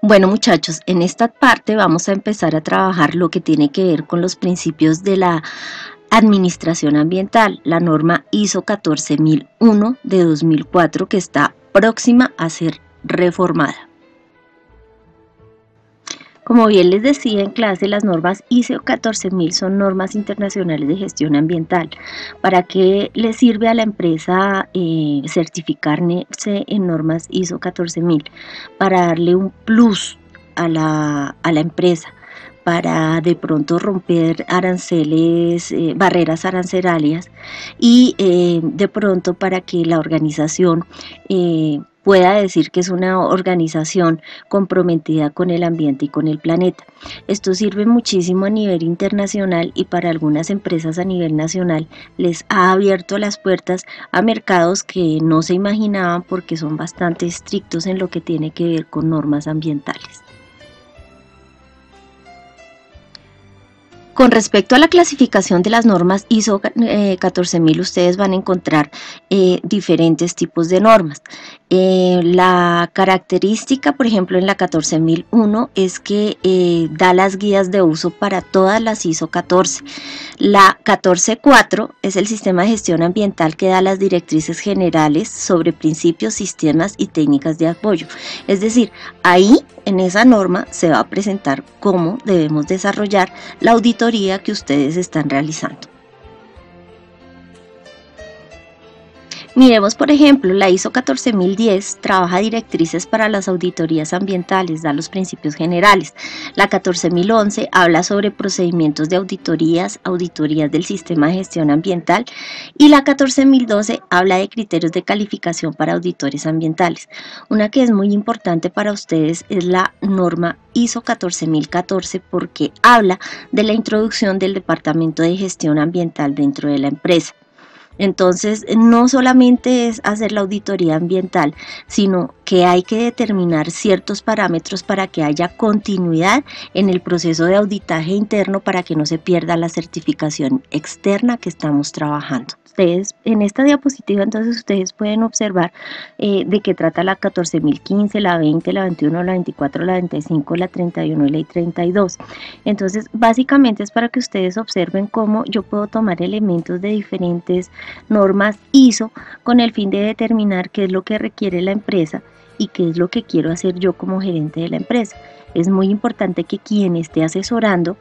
Bueno, muchachos, en esta parte vamos a empezar a trabajar lo que tiene que ver con los principios de la administración ambiental, la norma ISO 14001 de 2004 que está próxima a ser reformada. Como bien les decía en clase, las normas ISO 14000 son normas internacionales de gestión ambiental. ¿Para qué le sirve a la empresa certificarse en normas ISO 14000? Para darle un plus a la empresa, para de pronto romper aranceles, barreras arancelarias y de pronto para que la organización pueda decir que es una organización comprometida con el ambiente y con el planeta. Esto sirve muchísimo a nivel internacional y para algunas empresas a nivel nacional les ha abierto las puertas a mercados que no se imaginaban porque son bastante estrictos en lo que tiene que ver con normas ambientales. Con respecto a la clasificación de las normas ISO 14000, ustedes van a encontrar diferentes tipos de normas. La característica, por ejemplo, en la 14001 es que da las guías de uso para todas las ISO 14. La 144 es el sistema de gestión ambiental que da las directrices generales sobre principios, sistemas y técnicas de apoyo. Es decir, ahí en esa norma se va a presentar cómo debemos desarrollar la auditoría que ustedes están realizando. Miremos, por ejemplo, la ISO 14010 trabaja directrices para las auditorías ambientales, da los principios generales. La 14011 habla sobre procedimientos de auditorías del sistema de gestión ambiental y la 14012 habla de criterios de calificación para auditores ambientales. Una que es muy importante para ustedes es la norma ISO 14014 porque habla de la introducción del departamento de gestión ambiental dentro de la empresa. Entonces, no solamente es hacer la auditoría ambiental, sino que hay que determinar ciertos parámetros para que haya continuidad en el proceso de auditaje interno para que no se pierda la certificación externa que estamos trabajando. Ustedes, en esta diapositiva, entonces ustedes pueden observar de qué trata la 14015, la 20, la 21, la 24, la 25, la 31 y la 32. Entonces, básicamente es para que ustedes observen cómo yo puedo tomar elementos de diferentes normas ISO con el fin de determinar qué es lo que requiere la empresa y qué es lo que quiero hacer yo como gerente de la empresa. Es muy importante que quien esté asesorando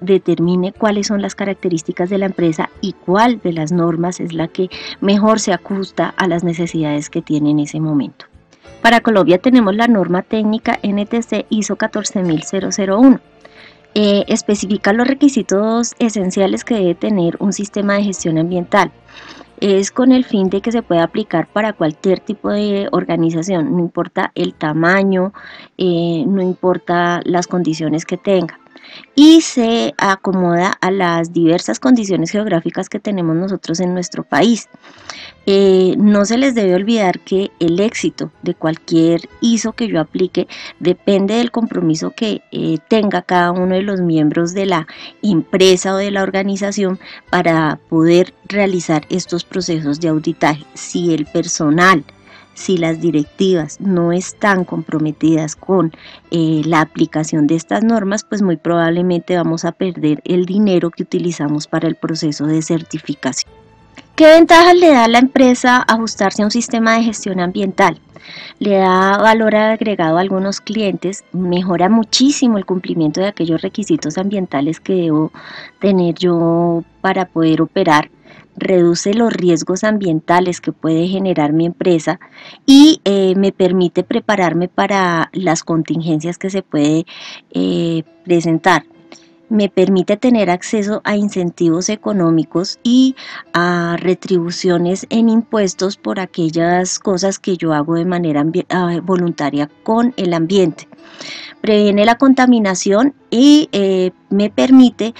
determine cuáles son las características de la empresa y cuál de las normas es la que mejor se ajusta a las necesidades que tiene en ese momento. Para Colombia tenemos la norma técnica NTC ISO 14001. Especifica los requisitos esenciales que debe tener un sistema de gestión ambiental. Es con el fin de que se pueda aplicar para cualquier tipo de organización, no importa el tamaño, no importa las condiciones que tenga. Y se acomoda a las diversas condiciones geográficas que tenemos nosotros en nuestro país. No se les debe olvidar que el éxito de cualquier ISO que yo aplique depende del compromiso que tenga cada uno de los miembros de la empresa o de la organización para poder realizar estos procesos de auditaje. Si el personal, si las directivas no están comprometidas con la aplicación de estas normas, pues muy probablemente vamos a perder el dinero que utilizamos para el proceso de certificación. ¿Qué ventajas le da a la empresa ajustarse a un sistema de gestión ambiental? Le da valor agregado a algunos clientes, mejora muchísimo el cumplimiento de aquellos requisitos ambientales que debo tener yo para poder operar, reduce los riesgos ambientales que puede generar mi empresa y me permite prepararme para las contingencias que se puede presentar. Me permite tener acceso a incentivos económicos y a retribuciones en impuestos por aquellas cosas que yo hago de manera voluntaria con el ambiente. Previene la contaminación y me permite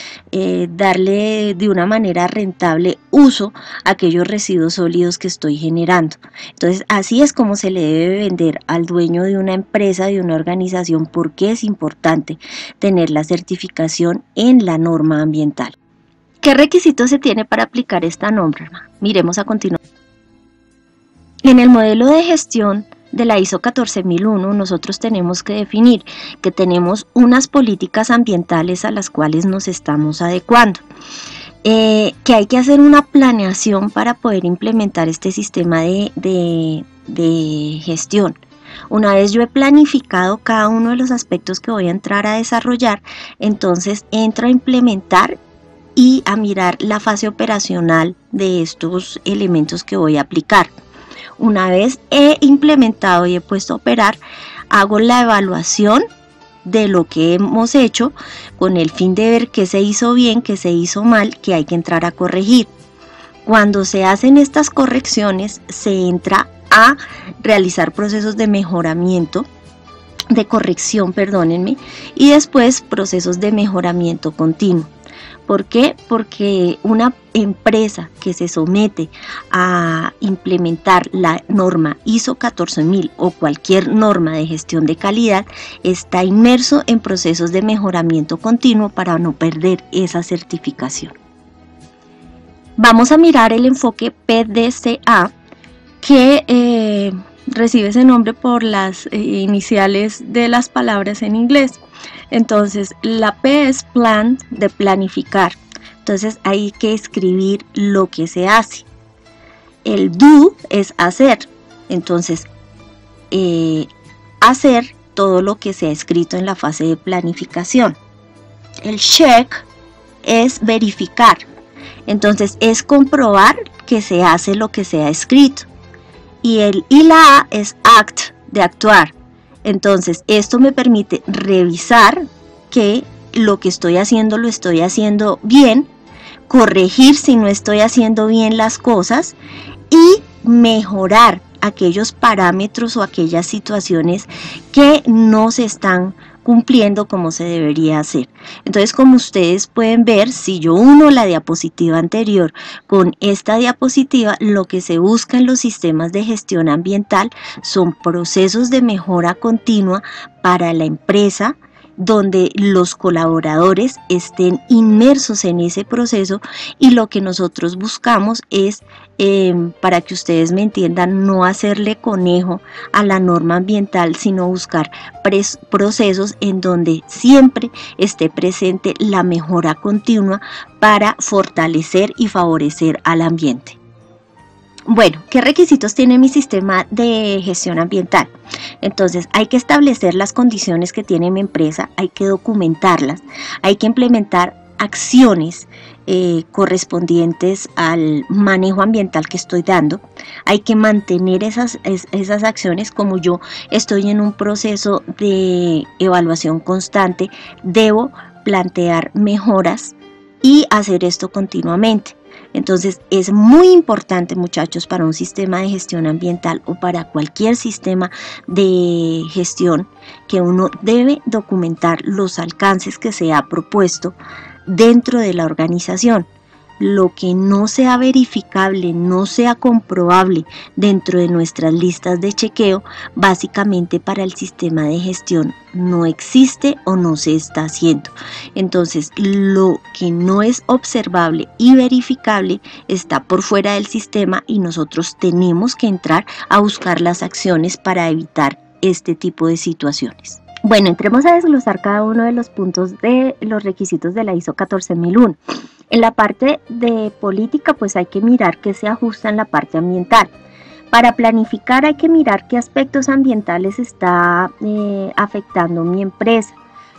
darle de una manera rentable uso a aquellos residuos sólidos que estoy generando. Entonces, así es como se le debe vender al dueño de una empresa, de una organización, porque es importante tener la certificación en la norma ambiental. ¿Qué requisitos se tiene para aplicar esta norma? Miremos a continuación. En el modelo de gestión de la ISO 14001 nosotros tenemos que definir que tenemos unas políticas ambientales a las cuales nos estamos adecuando. Que hay que hacer una planeación para poder implementar este sistema de gestión. Una vez yo he planificado cada uno de los aspectos que voy a entrar a desarrollar, entonces entro a implementar y a mirar la fase operacional de estos elementos que voy a aplicar. Una vez he implementado y he puesto a operar, hago la evaluación de lo que hemos hecho con el fin de ver qué se hizo bien, qué se hizo mal, qué hay que entrar a corregir. Cuando se hacen estas correcciones, se entra a realizar procesos de mejoramiento, de corrección, perdónenme, y después procesos de mejoramiento continuo. ¿Por qué? Porque una empresa que se somete a implementar la norma ISO 14000 o cualquier norma de gestión de calidad está inmerso en procesos de mejoramiento continuo para no perder esa certificación. Vamos a mirar el enfoque PDCA, que recibe ese nombre por las iniciales de las palabras en inglés. Entonces, la P es plan, de planificar. Entonces, hay que escribir lo que se hace. El do es hacer. Entonces, hacer todo lo que se ha escrito en la fase de planificación. El check es verificar. Entonces, es comprobar que se hace lo que se ha escrito. Y la A es act, de actuar. Entonces, esto me permite revisar que lo que estoy haciendo lo estoy haciendo bien, corregir si no estoy haciendo bien las cosas y mejorar aquellos parámetros o aquellas situaciones que no se están cumpliendo como se debería hacer. Entonces, como ustedes pueden ver, si yo uno la diapositiva anterior con esta diapositiva, lo que se busca en los sistemas de gestión ambiental son procesos de mejora continua para la empresa, donde los colaboradores estén inmersos en ese proceso, y lo que nosotros buscamos es, para que ustedes me entiendan, no hacerle conejo a la norma ambiental, sino buscar procesos en donde siempre esté presente la mejora continua para fortalecer y favorecer al ambiente. Bueno, ¿qué requisitos tiene mi sistema de gestión ambiental? Entonces, hay que establecer las condiciones que tiene mi empresa, hay que documentarlas, hay que implementar acciones correspondientes al manejo ambiental que estoy dando, hay que mantener esas acciones. Como yo estoy en un proceso de evaluación constante, debo plantear mejoras y hacer esto continuamente. Entonces, es muy importante, muchachos, para un sistema de gestión ambiental o para cualquier sistema de gestión, que uno debe documentar los alcances que se ha propuesto dentro de la organización. Lo que no sea verificable, no sea comprobable dentro de nuestras listas de chequeo, básicamente para el sistema de gestión no existe o no se está haciendo. Entonces, lo que no es observable y verificable está por fuera del sistema y nosotros tenemos que entrar a buscar las acciones para evitar este tipo de situaciones. Bueno, entremos a desglosar cada uno de los puntos de los requisitos de la ISO 14001. En la parte de política, pues hay que mirar qué se ajusta en la parte ambiental. Para planificar hay que mirar qué aspectos ambientales está afectando mi empresa,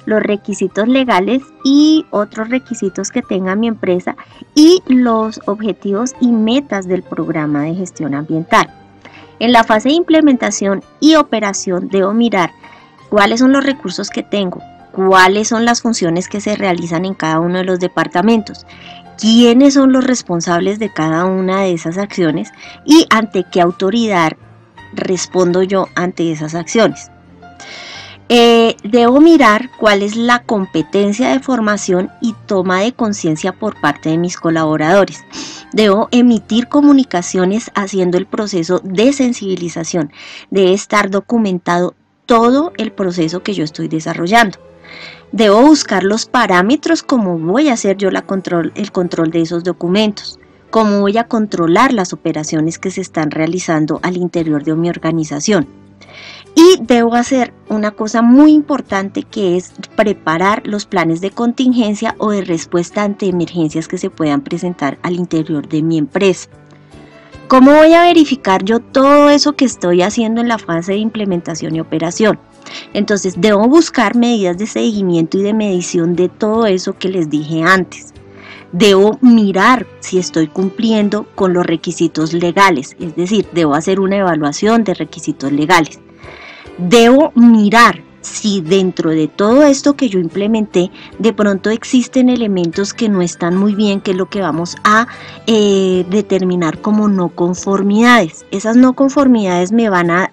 los requisitos legales y otros requisitos que tenga mi empresa y los objetivos y metas del programa de gestión ambiental. En la fase de implementación y operación debo mirar cuáles son los recursos que tengo, cuáles son las funciones que se realizan en cada uno de los departamentos, quiénes son los responsables de cada una de esas acciones y ante qué autoridad respondo yo ante esas acciones. Debo mirar cuál es la competencia de formación y toma de conciencia por parte de mis colaboradores. Debo emitir comunicaciones haciendo el proceso de sensibilización. Debe estar documentado todo el proceso que yo estoy desarrollando. Debo buscar los parámetros, cómo voy a hacer yo el control de esos documentos, cómo voy a controlar las operaciones que se están realizando al interior de mi organización. Y debo hacer una cosa muy importante, que es preparar los planes de contingencia o de respuesta ante emergencias que se puedan presentar al interior de mi empresa. ¿Cómo voy a verificar yo todo eso que estoy haciendo en la fase de implementación y operación? Entonces debo buscar medidas de seguimiento y de medición de todo eso que les dije antes. Debo mirar si estoy cumpliendo con los requisitos legales, es decir, debo hacer una evaluación de requisitos legales. Debo mirar si dentro de todo esto que yo implementé, de pronto existen elementos que no están muy bien, que es lo que vamos a determinar como no conformidades. Esas no conformidades me van a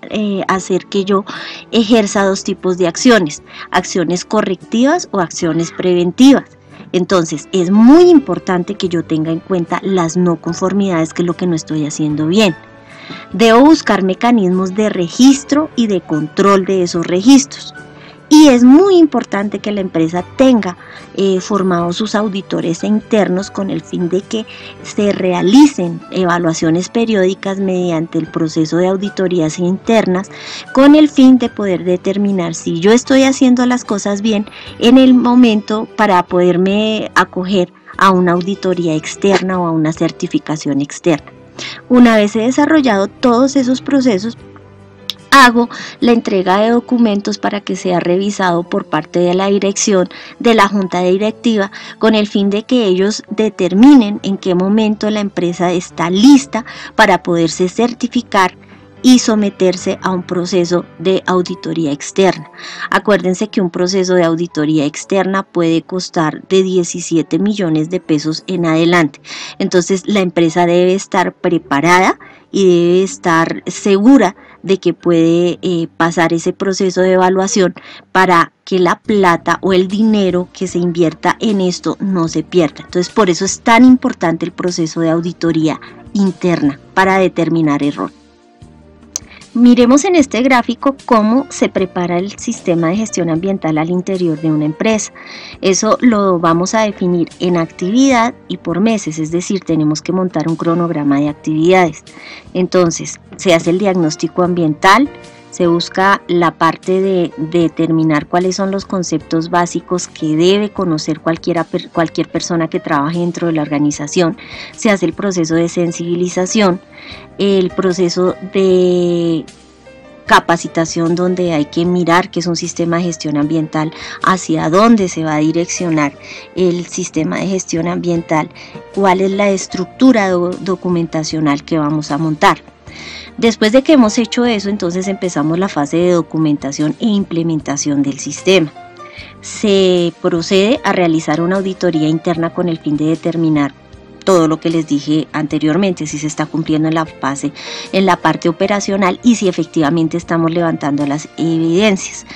hacer que yo ejerza dos tipos de acciones: acciones correctivas o acciones preventivas. Entonces es muy importante que yo tenga en cuenta las no conformidades, que es lo que no estoy haciendo bien. Debo buscar mecanismos de registro y de control de esos registros. Y es muy importante que la empresa tenga formados sus auditores internos, con el fin de que se realicen evaluaciones periódicas mediante el proceso de auditorías internas, con el fin de poder determinar si yo estoy haciendo las cosas bien en el momento, para poderme acoger a una auditoría externa o a una certificación externa. Una vez he desarrollado todos esos procesos, hago la entrega de documentos para que sea revisado por parte de la dirección, de la junta directiva, con el fin de que ellos determinen en qué momento la empresa está lista para poderse certificar y someterse a un proceso de auditoría externa. Acuérdense que un proceso de auditoría externa puede costar de 17 millones de pesos en adelante. Entonces la empresa debe estar preparada y debe estar segura de que puede pasar ese proceso de evaluación, para que la plata o el dinero que se invierta en esto no se pierda. Entonces por eso es tan importante el proceso de auditoría interna, para determinar error. Miremos en este gráfico cómo se prepara el sistema de gestión ambiental al interior de una empresa. Eso lo vamos a definir en actividad y por meses, es decir, tenemos que montar un cronograma de actividades. Entonces, se hace el diagnóstico ambiental, se busca la parte de determinar cuáles son los conceptos básicos que debe conocer cualquier persona que trabaje dentro de la organización. Se hace el proceso de sensibilización, el proceso de capacitación, donde hay que mirar qué es un sistema de gestión ambiental, hacia dónde se va a direccionar el sistema de gestión ambiental, cuál es la estructura documentacional que vamos a montar. Después de que hemos hecho eso, entonces empezamos la fase de documentación e implementación del sistema. Se procede a realizar una auditoría interna con el fin de determinar todo lo que les dije anteriormente, si se está cumpliendo en la parte operacional y si efectivamente estamos levantando las evidencias.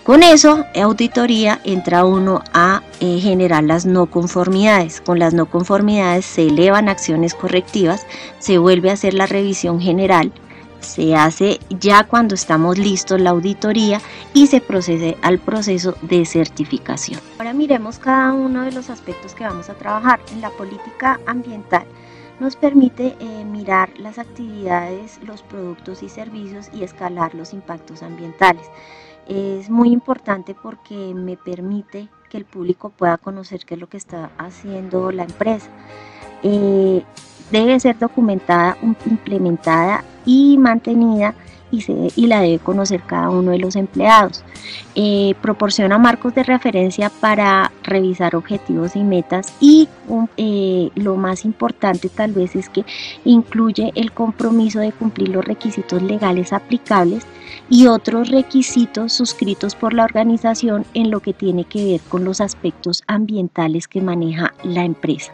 Con eso, auditoría, entra uno a generar las no conformidades. Con las no conformidades se elevan acciones correctivas, se vuelve a hacer la revisión general, se hace ya cuando estamos listos la auditoría y se procede al proceso de certificación. Ahora miremos cada uno de los aspectos que vamos a trabajar. En la política ambiental nos permite mirar las actividades, los productos y servicios y escalar los impactos ambientales. Es muy importante porque me permite que el público pueda conocer qué es lo que está haciendo la empresa. Debe ser documentada, implementada y mantenida, y la debe conocer cada uno de los empleados. Proporciona marcos de referencia para revisar objetivos y metas, y lo más importante tal vez es que incluye el compromiso de cumplir los requisitos legales aplicables y otros requisitos suscritos por la organización en lo que tiene que ver con los aspectos ambientales que maneja la empresa.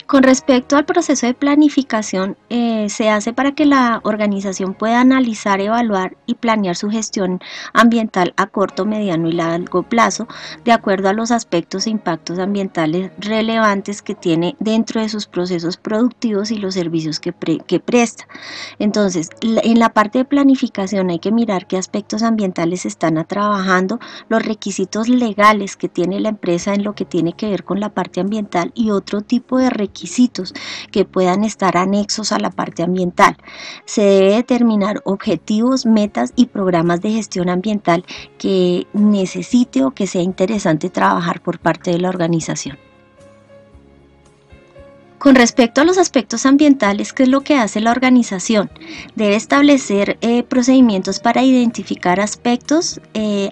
Con respecto al proceso de planificación, se hace para que la organización pueda analizar, evaluar y planear su gestión ambiental a corto, mediano y largo plazo, de acuerdo a los aspectos e impactos ambientales relevantes que tiene dentro de sus procesos productivos y los servicios que presta. Entonces, en la parte de planificación hay que mirar qué aspectos ambientales se están trabajando, los requisitos legales que tiene la empresa en lo que tiene que ver con la parte ambiental y otro tipo de requisitos requisitos que puedan estar anexos a la parte ambiental. Se debe determinar objetivos, metas y programas de gestión ambiental que necesite o que sea interesante trabajar por parte de la organización. Con respecto a los aspectos ambientales, ¿qué es lo que hace la organización? Debe establecer procedimientos para identificar aspectos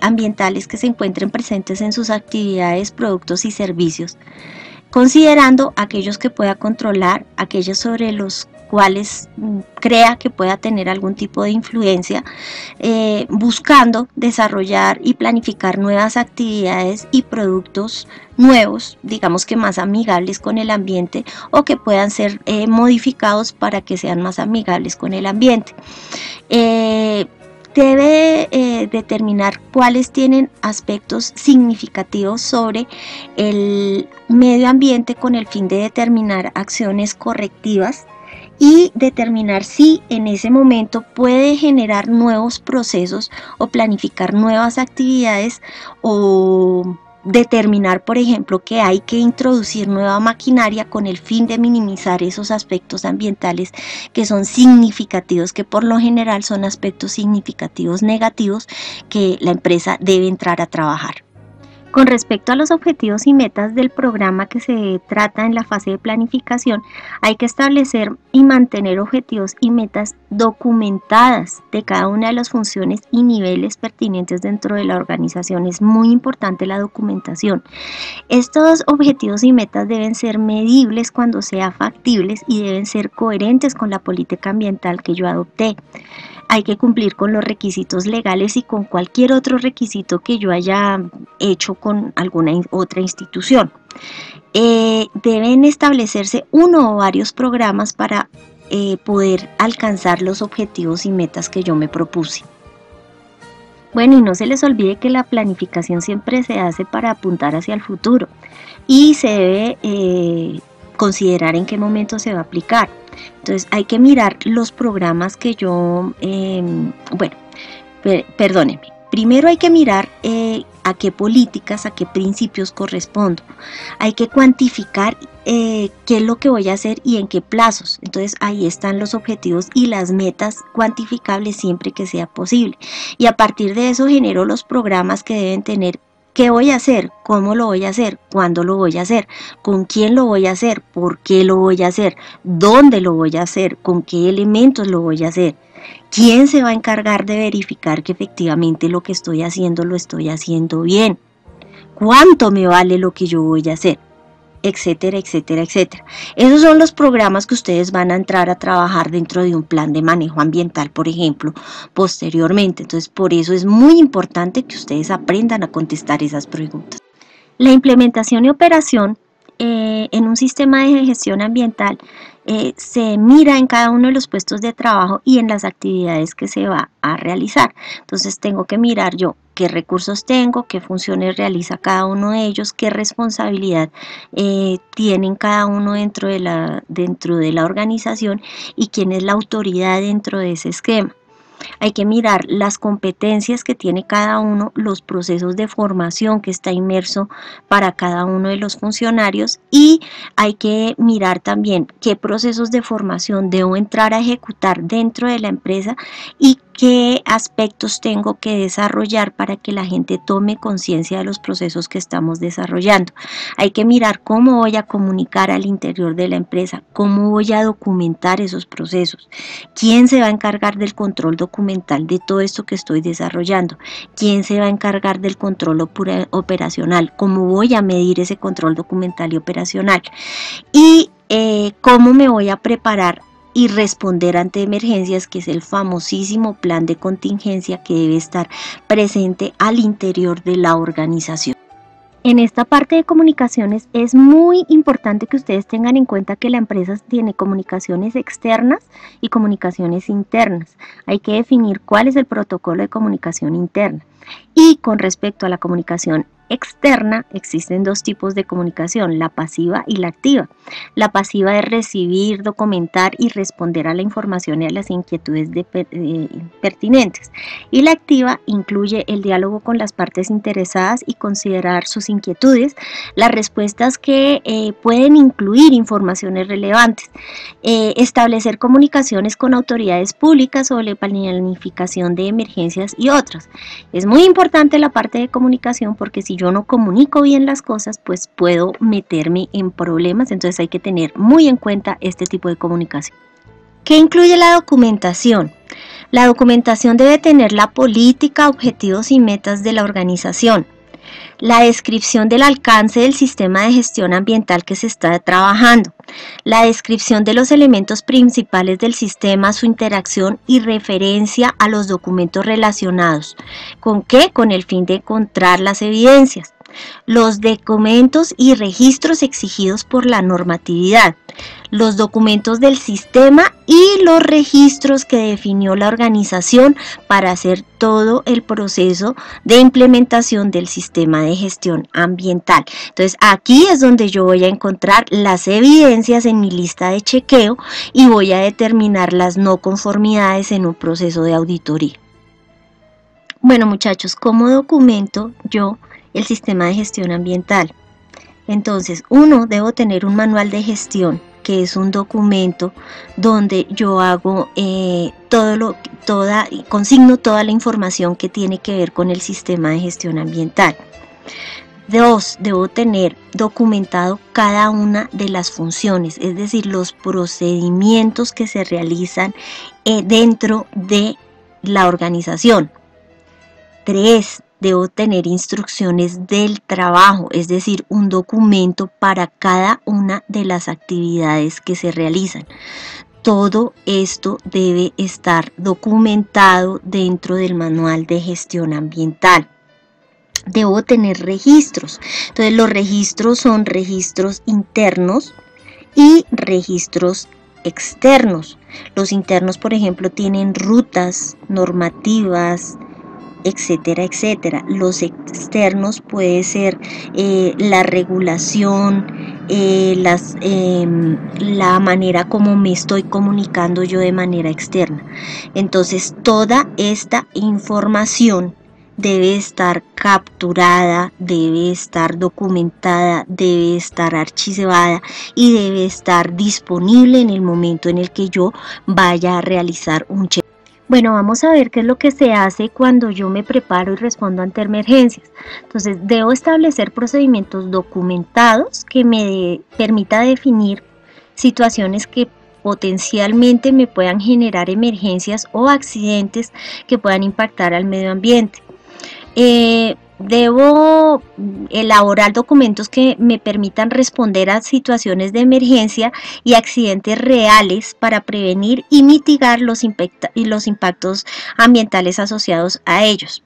ambientales que se encuentren presentes en sus actividades, productos y servicios, considerando aquellos que pueda controlar, aquellos sobre los cuales crea que pueda tener algún tipo de influencia, buscando desarrollar y planificar nuevas actividades y productos nuevos, digamos que más amigables con el ambiente o que puedan ser modificados para que sean más amigables con el ambiente. Debe determinar cuáles tienen aspectos significativos sobre el medio ambiente con el fin de determinar acciones correctivas y determinar si en ese momento puede generar nuevos procesos o planificar nuevas actividades o determinar, por ejemplo, que hay que introducir nueva maquinaria con el fin de minimizar esos aspectos ambientales que son significativos, que por lo general son aspectos significativos negativos que la empresa debe entrar a trabajar. Con respecto a los objetivos y metas del programa que se trata en la fase de planificación, hay que establecer y mantener objetivos y metas documentadas de cada una de las funciones y niveles pertinentes dentro de la organización. Es muy importante la documentación. Estos objetivos y metas deben ser medibles cuando sea factibles y deben ser coherentes con la política ambiental que yo adopté. Hay que cumplir con los requisitos legales y con cualquier otro requisito que yo haya hecho con alguna otra institución. Deben establecerse uno o varios programas para poder alcanzar los objetivos y metas que yo me propuse. Bueno, y no se les olvide que la planificación siempre se hace para apuntar hacia el futuro y se debe considerar en qué momento se va a aplicar. Entonces hay que mirar los programas que yo, perdónenme, primero hay que mirar a qué políticas, a qué principios correspondo. Hay que cuantificar qué es lo que voy a hacer y en qué plazos. Entonces ahí están los objetivos y las metas cuantificables siempre que sea posible. Y a partir de eso genero los programas que deben tener. ¿Qué voy a hacer? ¿Cómo lo voy a hacer? ¿Cuándo lo voy a hacer? ¿Con quién lo voy a hacer? ¿Por qué lo voy a hacer? ¿Dónde lo voy a hacer? ¿Con qué elementos lo voy a hacer? ¿Quién se va a encargar de verificar que efectivamente lo que estoy haciendo lo estoy haciendo bien? ¿Cuánto me vale lo que yo voy a hacer? Etcétera, etcétera, etcétera. Esos son los programas que ustedes van a entrar a trabajar dentro de un plan de manejo ambiental, por ejemplo, posteriormente. Entonces, por eso es muy importante que ustedes aprendan a contestar esas preguntas. La implementación y operación en un sistema de gestión ambiental se mira en cada uno de los puestos de trabajo y en las actividades que se va a realizar. Entonces tengo que mirar yo qué recursos tengo, qué funciones realiza cada uno de ellos, qué responsabilidad tienen cada uno dentro de la organización y quién es la autoridad dentro de ese esquema. Hay que mirar las competencias que tiene cada uno, los procesos de formación que está inmerso para cada uno de los funcionarios y hay que mirar también qué procesos de formación debo entrar a ejecutar dentro de la empresa y qué aspectos tengo que desarrollar para que la gente tome conciencia de los procesos que estamos desarrollando. Hay que mirar cómo voy a comunicar al interior de la empresa, cómo voy a documentar esos procesos, quién se va a encargar del control documental de todo esto que estoy desarrollando, quién se va a encargar del control operacional, cómo voy a medir ese control documental y operacional y cómo me voy a preparar y responder ante emergencias, que es el famosísimo plan de contingencia que debe estar presente al interior de la organización. En esta parte de comunicaciones es muy importante que ustedes tengan en cuenta que la empresa tiene comunicaciones externas y comunicaciones internas. Hay que definir cuál es el protocolo de comunicación interna. Y con respecto a la comunicación externa existen dos tipos de comunicación, la pasiva y la activa. La pasiva es recibir, documentar y responder a la información y a las inquietudes pertinentes. Y la activa incluye el diálogo con las partes interesadas y considerar sus inquietudes, las respuestas que pueden incluir informaciones relevantes, establecer comunicaciones con autoridades públicas sobre planificación de emergencias y otras. Es muy importante la parte de comunicación porque si yo no comunico bien las cosas, pues puedo meterme en problemas, entonces hay que tener muy en cuenta este tipo de comunicación. ¿Qué incluye la documentación? La documentación debe tener la política, objetivos y metas de la organización, la descripción del alcance del sistema de gestión ambiental que se está trabajando, la descripción de los elementos principales del sistema, su interacción y referencia a los documentos relacionados. ¿Con qué? Con el fin de encontrar las evidencias. Los documentos y registros exigidos por la normatividad, los documentos del sistema y los registros que definió la organización para hacer todo el proceso de implementación del sistema de gestión ambiental. Entonces aquí es donde yo voy a encontrar las evidencias en mi lista de chequeo y voy a determinar las no conformidades en un proceso de auditoría. Bueno, muchachos, ¿cómo documento yo el sistema de gestión ambiental? Entonces, debo tener un manual de gestión, que es un documento donde yo hago consigno toda la información que tiene que ver con el sistema de gestión ambiental. 2, debo tener documentado cada una de las funciones, es decir, los procedimientos que se realizan dentro de la organización. 3, debo tener instrucciones del trabajo, es decir, un documento para cada una de las actividades que se realizan. Todo esto debe estar documentado dentro del manual de gestión ambiental. Debo tener registros. Entonces, los registros son registros internos y registros externos. Los internos, por ejemplo, tienen rutas, normativas, etcétera, etcétera. Los externos puede ser la regulación, la manera como me estoy comunicando yo de manera externa. Entonces, toda esta información debe estar capturada, debe estar documentada, debe estar archivada y debe estar disponible en el momento en el que yo vaya a realizar un chequeo. Bueno, vamos a ver qué es lo que se hace cuando yo me preparo y respondo ante emergencias. Entonces, debo establecer procedimientos documentados que me permita definir situaciones que potencialmente me puedan generar emergencias o accidentes que puedan impactar al medio ambiente. Debo elaborar documentos que me permitan responder a situaciones de emergencia y accidentes reales para prevenir y mitigar los impactos ambientales asociados a ellos.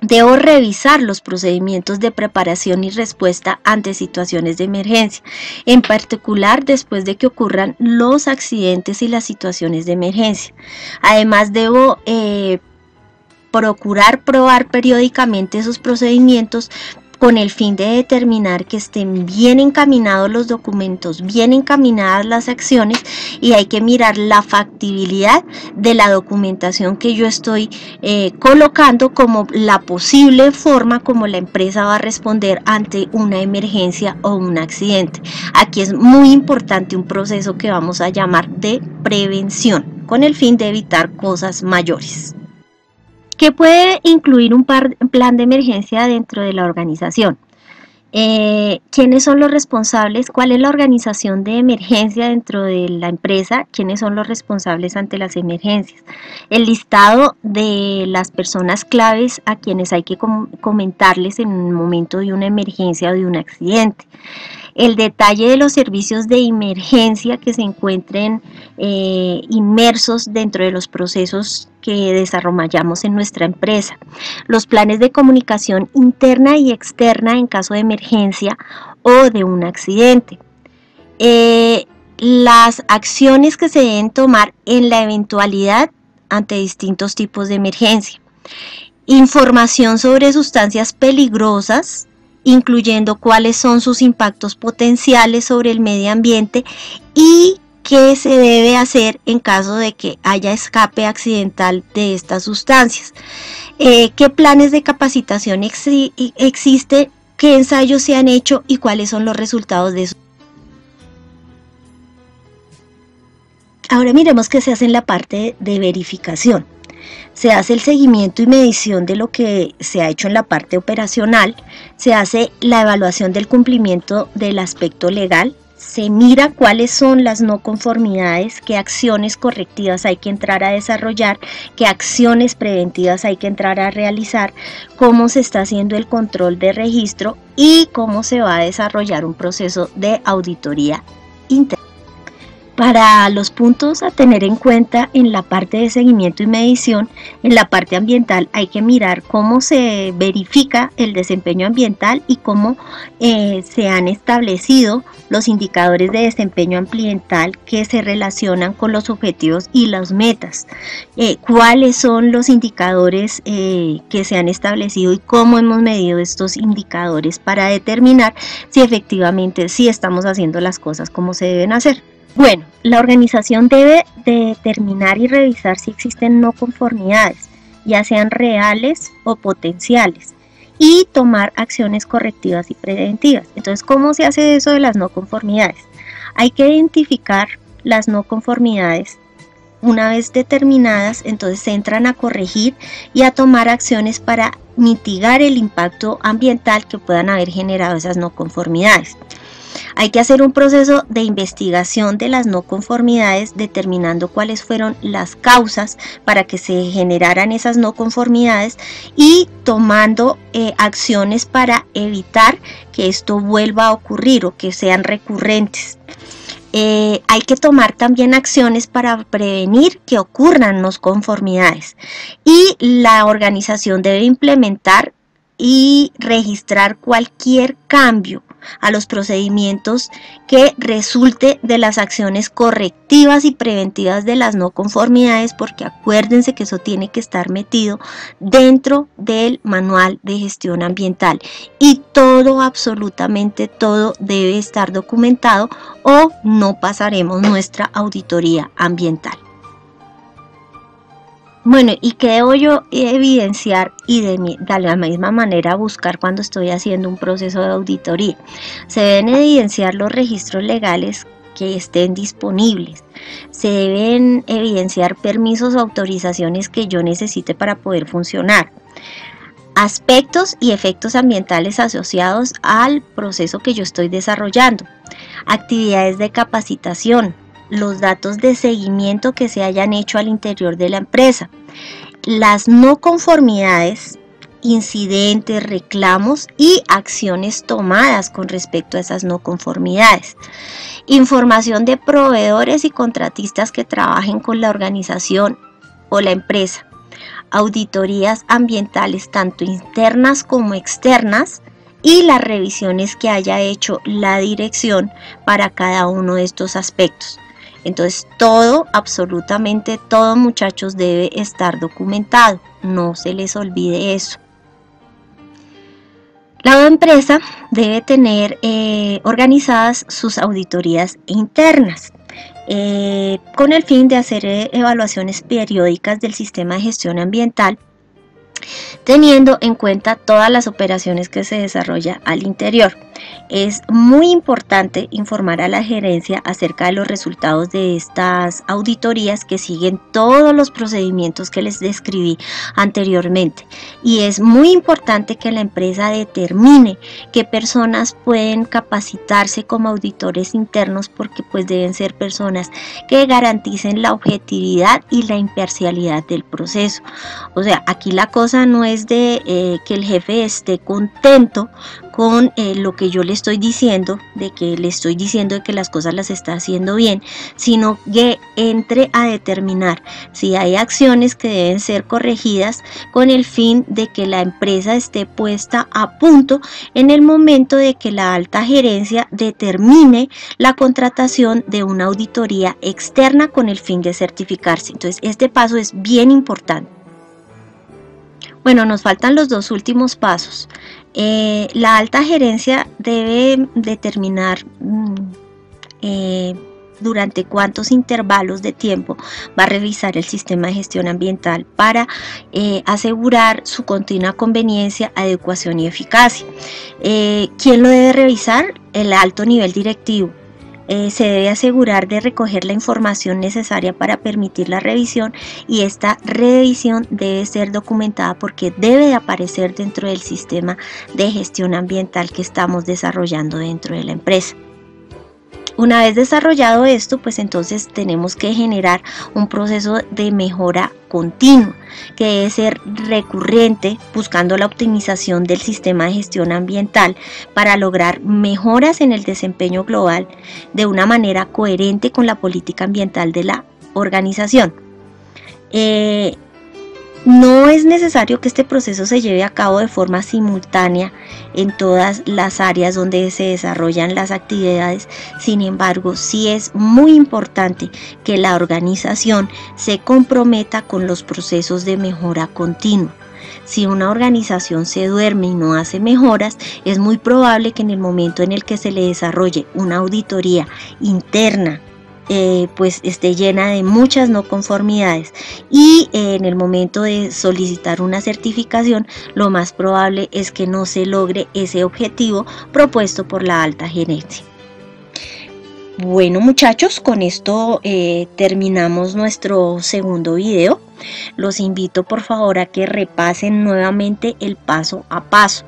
Debo revisar los procedimientos de preparación y respuesta ante situaciones de emergencia, en particular después de que ocurran los accidentes y las situaciones de emergencia. Además, debo procurar probar periódicamente esos procedimientos con el fin de determinar que estén bien encaminados los documentos, bien encaminadas las acciones, y hay que mirar la factibilidad de la documentación que yo estoy colocando como la posible forma como la empresa va a responder ante una emergencia o un accidente. Aquí es muy importante un proceso que vamos a llamar de prevención, con el fin de evitar cosas mayores. ¿Qué puede incluir un plan de emergencia dentro de la organización? ¿Quiénes son los responsables? ¿Cuál es la organización de emergencia dentro de la empresa? ¿Quiénes son los responsables ante las emergencias? El listado de las personas claves a quienes hay que comentarles en el momento de una emergencia o de un accidente. El detalle de los servicios de emergencia que se encuentren inmersos dentro de los procesos que desarrollamos en nuestra empresa. Los planes de comunicación interna y externa en caso de emergencia o de un accidente. Las acciones que se deben tomar en la eventualidad ante distintos tipos de emergencia. información sobre sustancias peligrosas, incluyendo cuáles son sus impactos potenciales sobre el medio ambiente y qué se debe hacer en caso de que haya escape accidental de estas sustancias. ¿Qué planes de capacitación existen? ¿Qué ensayos se han hecho y cuáles son los resultados de eso? Ahora miremos qué se hace en la parte de verificación. Se hace el seguimiento y medición de lo que se ha hecho en la parte operacional, se hace la evaluación del cumplimiento del aspecto legal, se mira cuáles son las no conformidades, qué acciones correctivas hay que entrar a desarrollar, qué acciones preventivas hay que entrar a realizar, cómo se está haciendo el control de registro y cómo se va a desarrollar un proceso de auditoría interna. Para los puntos a tener en cuenta en la parte de seguimiento y medición, en la parte ambiental hay que mirar cómo se verifica el desempeño ambiental y cómo se han establecido los indicadores de desempeño ambiental que se relacionan con los objetivos y las metas. Cuáles son los indicadores que se han establecido y cómo hemos medido estos indicadores para determinar si efectivamente sí estamos haciendo las cosas como se deben hacer. Bueno, la organización debe determinar y revisar si existen no conformidades, ya sean reales o potenciales, y tomar acciones correctivas y preventivas. Entonces, ¿cómo se hace eso de las no conformidades? Hay que identificar las no conformidades. Una vez determinadas, entonces se entran a corregir y a tomar acciones para mitigar el impacto ambiental que puedan haber generado esas no conformidades. Hay que hacer un proceso de investigación de las no conformidades, determinando cuáles fueron las causas para que se generaran esas no conformidades y tomando acciones para evitar que esto vuelva a ocurrir o que sean recurrentes. Hay que tomar también acciones para prevenir que ocurran no conformidades y la organización debe implementar y registrar cualquier cambio a los procedimientos que resulte de las acciones correctivas y preventivas de las no conformidades, porque acuérdense que eso tiene que estar metido dentro del manual de gestión ambiental y todo, absolutamente todo debe estar documentado o no pasaremos nuestra auditoría ambiental. Bueno, ¿y qué debo yo evidenciar y de la misma manera buscar cuando estoy haciendo un proceso de auditoría? Se deben evidenciar los registros legales que estén disponibles. Se deben evidenciar permisos o autorizaciones que yo necesite para poder funcionar. Aspectos y efectos ambientales asociados al proceso que yo estoy desarrollando. Actividades de capacitación. Los datos de seguimiento que se hayan hecho al interior de la empresa, las no conformidades, incidentes, reclamos y acciones tomadas con respecto a esas no conformidades, información de proveedores y contratistas que trabajen con la organización o la empresa, auditorías ambientales tanto internas como externas y las revisiones que haya hecho la dirección para cada uno de estos aspectos. Entonces todo, absolutamente todo, muchachos, debe estar documentado, no se les olvide eso. La empresa debe tener organizadas sus auditorías internas con el fin de hacer evaluaciones periódicas del sistema de gestión ambiental, teniendo en cuenta todas las operaciones que se desarrolla al interior. Es muy importante informar a la gerencia acerca de los resultados de estas auditorías que siguen todos los procedimientos que les describí anteriormente. Y es muy importante que la empresa determine qué personas pueden capacitarse como auditores internos, porque pues deben ser personas que garanticen la objetividad y la imparcialidad del proceso. O sea, aquí la cosa no es de que el jefe esté contento con lo que yo le estoy diciendo, de que las cosas las está haciendo bien, sino que entre a determinar si hay acciones que deben ser corregidas con el fin de que la empresa esté puesta a punto en el momento de que la alta gerencia determine la contratación de una auditoría externa con el fin de certificarse. Entonces, este paso es bien importante. Bueno, nos faltan los dos últimos pasos. La alta gerencia debe determinar durante cuántos intervalos de tiempo va a revisar el sistema de gestión ambiental para asegurar su continua conveniencia, adecuación y eficacia. ¿Quién lo debe revisar? El alto nivel directivo. Se debe asegurar de recoger la información necesaria para permitir la revisión, y esta revisión debe ser documentada porque debe de aparecer dentro del sistema de gestión ambiental que estamos desarrollando dentro de la empresa. Una vez desarrollado esto, pues entonces tenemos que generar un proceso de mejora continua que debe ser recurrente, buscando la optimización del sistema de gestión ambiental para lograr mejoras en el desempeño global de una manera coherente con la política ambiental de la organización. No es necesario que este proceso se lleve a cabo de forma simultánea en todas las áreas donde se desarrollan las actividades. Sin embargo, sí es muy importante que la organización se comprometa con los procesos de mejora continua. Si una organización se duerme y no hace mejoras, es muy probable que en el momento en el que se le desarrolle una auditoría interna, pues esté llena de muchas no conformidades, y en el momento de solicitar una certificación, lo más probable es que no se logre ese objetivo propuesto por la alta gerencia. Bueno, muchachos, con esto terminamos nuestro segundo video. Los invito por favor a que repasen nuevamente el paso a paso.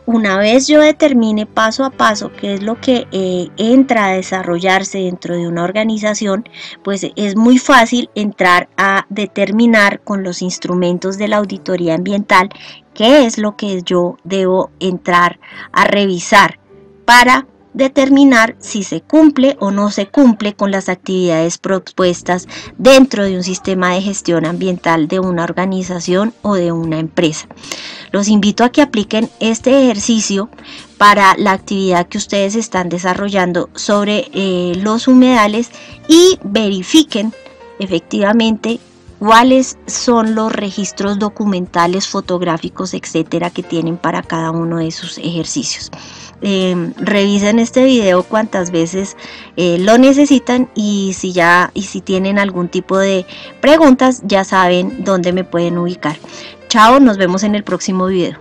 Una vez yo determine paso a paso qué es lo que entra a desarrollarse dentro de una organización, pues es muy fácil entrar a determinar con los instrumentos de la auditoría ambiental qué es lo que yo debo entrar a revisar para determinar si se cumple o no se cumple con las actividades propuestas dentro de un sistema de gestión ambiental de una organización o de una empresa. Los invito a que apliquen este ejercicio para la actividad que ustedes están desarrollando sobre los humedales y verifiquen efectivamente cuáles son los registros documentales, fotográficos, etcétera, que tienen para cada uno de sus ejercicios. Revisen este video cuantas veces lo necesitan, y si tienen algún tipo de preguntas, ya saben dónde me pueden ubicar. Chao, nos vemos en el próximo video.